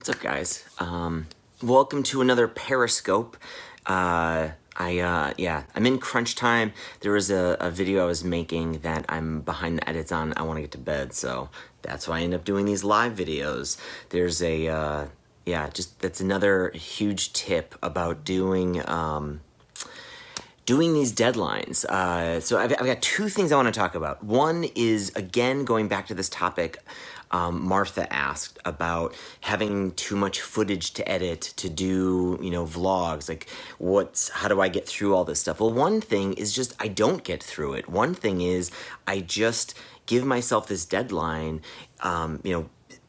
What's up, guys? Welcome to another Periscope. I'm in crunch time. There was a video I was making that I'm behind the edits on. I want to get to bed, so that's why I end up doing these live videos. There's that's another huge tip about doing these deadlines. So I've got two things I want to talk about. One is, again, going back to this topic Martha asked about having too much footage to edit, to do, vlogs. Like, how do I get through all this stuff? Well, one thing is just I don't get through it. One thing is I just give myself this deadline,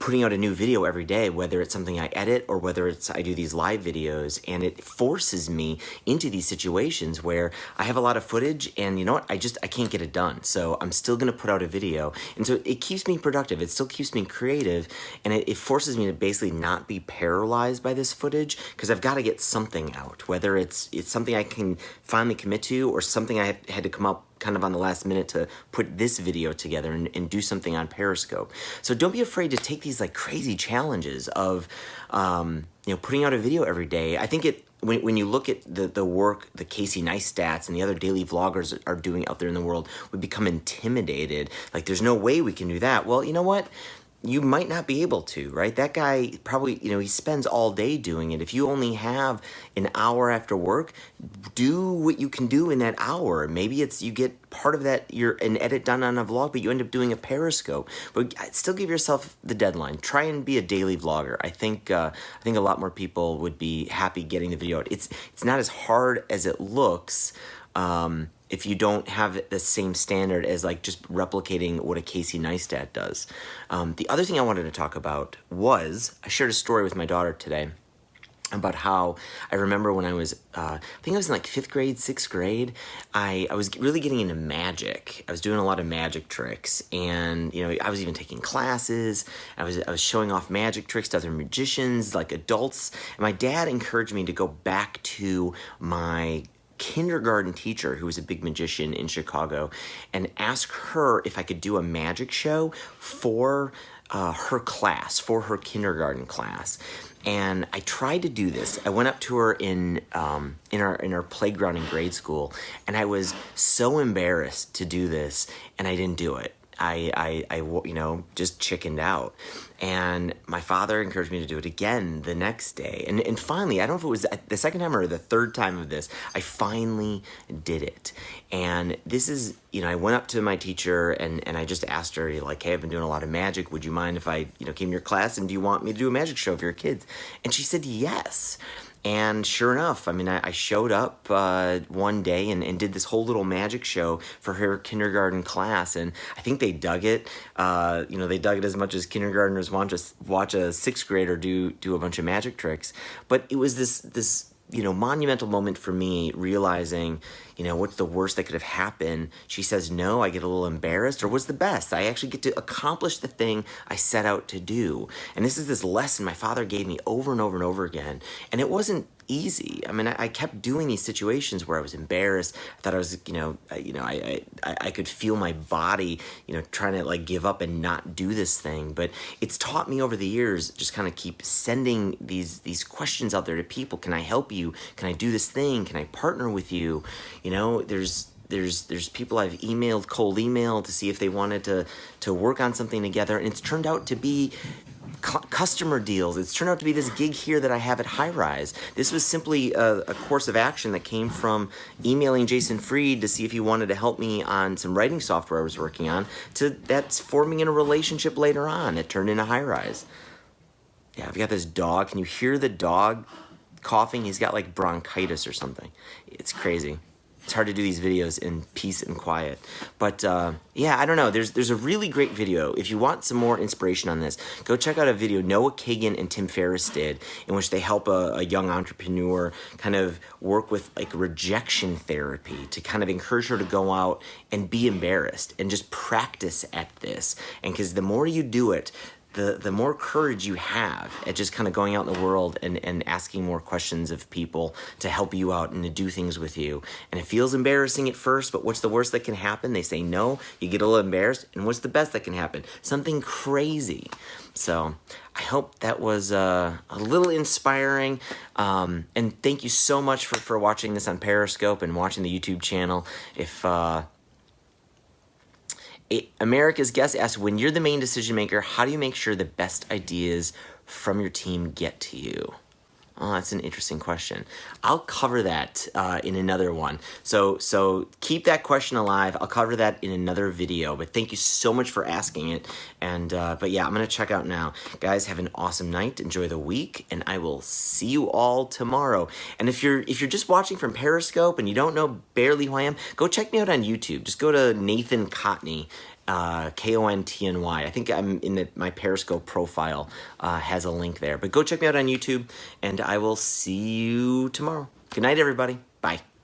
putting out a new video every day, whether it's something I edit or whether it's I do these live videos, and it forces me into these situations where I have a lot of footage and you know what, I can't get it done. So I'm still gonna put out a video. And so it keeps me productive, it still keeps me creative, and it forces me to basically not be paralyzed by this footage, because I've gotta get something out, whether it's something I can finally commit to or something I had to come up kind of on the last minute to put this video together and do something on Periscope. So don't be afraid to take these like crazy challenges of, putting out a video every day. I think when you look at the work the Casey Neistats and the other daily vloggers are doing out there in the world, we become intimidated. Like, there's no way we can do that. Well, you know what? You might not be able to, right? That guy probably, he spends all day doing it. If you only have an hour after work, do what you can do in that hour. Maybe it's you get part of that, an edit done on a vlog, but you end up doing a Periscope. But still give yourself the deadline. Try and be a daily vlogger. I think a lot more people would be happy getting the video out. It's not as hard as it looks. If you don't have the same standard as like just replicating what a Casey Neistat does. The other thing I wanted to talk about was, I shared a story with my daughter today about how I remember when I was, I think I was in like 5th grade, 6th grade, I was really getting into magic. I was doing a lot of magic tricks, and I was even taking classes. I was showing off magic tricks to other magicians, like adults, and my dad encouraged me to go back to my kindergarten teacher, who was a big magician in Chicago, and ask her if I could do a magic show for her class, for her kindergarten class. And I tried to do this. I went up to her in our playground in grade school, and I was so embarrassed to do this, and I didn't do it. I just chickened out. And my father encouraged me to do it again the next day. And finally, I don't know if it was the second time or the third time of this, I finally did it. And this is, I went up to my teacher and I just asked her, like, hey, I've been doing a lot of magic. Would you mind if I, came to your class, and do you want me to do a magic show for your kids? And she said yes. And sure enough, I showed up one day and did this whole little magic show for her kindergarten class, and I think they dug it. They dug it as much as kindergartners watch a 6th grader do a bunch of magic tricks. But it was this monumental moment for me, realizing, what's the worst that could have happened? She says no, I get a little embarrassed, or what's the best? I actually get to accomplish the thing I set out to do. And this is this lesson my father gave me over and over and over again. And it wasn't easy. I kept doing these situations where I was embarrassed. I thought I was, I could feel my body, trying to like give up and not do this thing. But it's taught me over the years, just kind of keep sending these questions out there to people. Can I help you? Can I do this thing? Can I partner with you? There's people I've cold emailed to see if they wanted to work on something together, and it's turned out to be customer deals. It's turned out to be this gig here that I have at High Rise. This was simply a course of action that came from emailing Jason Fried to see if he wanted to help me on some writing software I was working on, to that's forming in a relationship later on. It turned into High Rise. Yeah, I've got this dog. Can you hear the dog coughing? He's got like bronchitis or something. It's crazy. It's hard to do these videos in peace and quiet. But I don't know. There's a really great video. If you want some more inspiration on this, go check out a video Noah Kagan and Tim Ferriss did, in which they help a young entrepreneur kind of work with like rejection therapy to kind of encourage her to go out and be embarrassed and just practice at this. And because the more you do it, the more courage you have at just kind of going out in the world and asking more questions of people to help you out and to do things with you. And it feels embarrassing at first, but what's the worst that can happen? They say no, you get a little embarrassed, and what's the best that can happen? Something crazy. So I hope that was a little inspiring. And thank you so much for watching this on Periscope and watching the YouTube channel. If America's Guest asks, when you're the main decision maker, how do you make sure the best ideas from your team get to you? Oh, that's an interesting question. I'll cover that in another one. So keep that question alive. I'll cover that in another video. But thank you so much for asking it. And but yeah, I'm gonna check out now. Guys, have an awesome night. Enjoy the week, and I will see you all tomorrow. And if you're just watching from Periscope and you don't know barely who I am, go check me out on YouTube. Just go to Nathan Cotney. Kontny. I think I'm in my Periscope profile has a link there. But go check me out on YouTube, and I will see you tomorrow. Good night, everybody. Bye.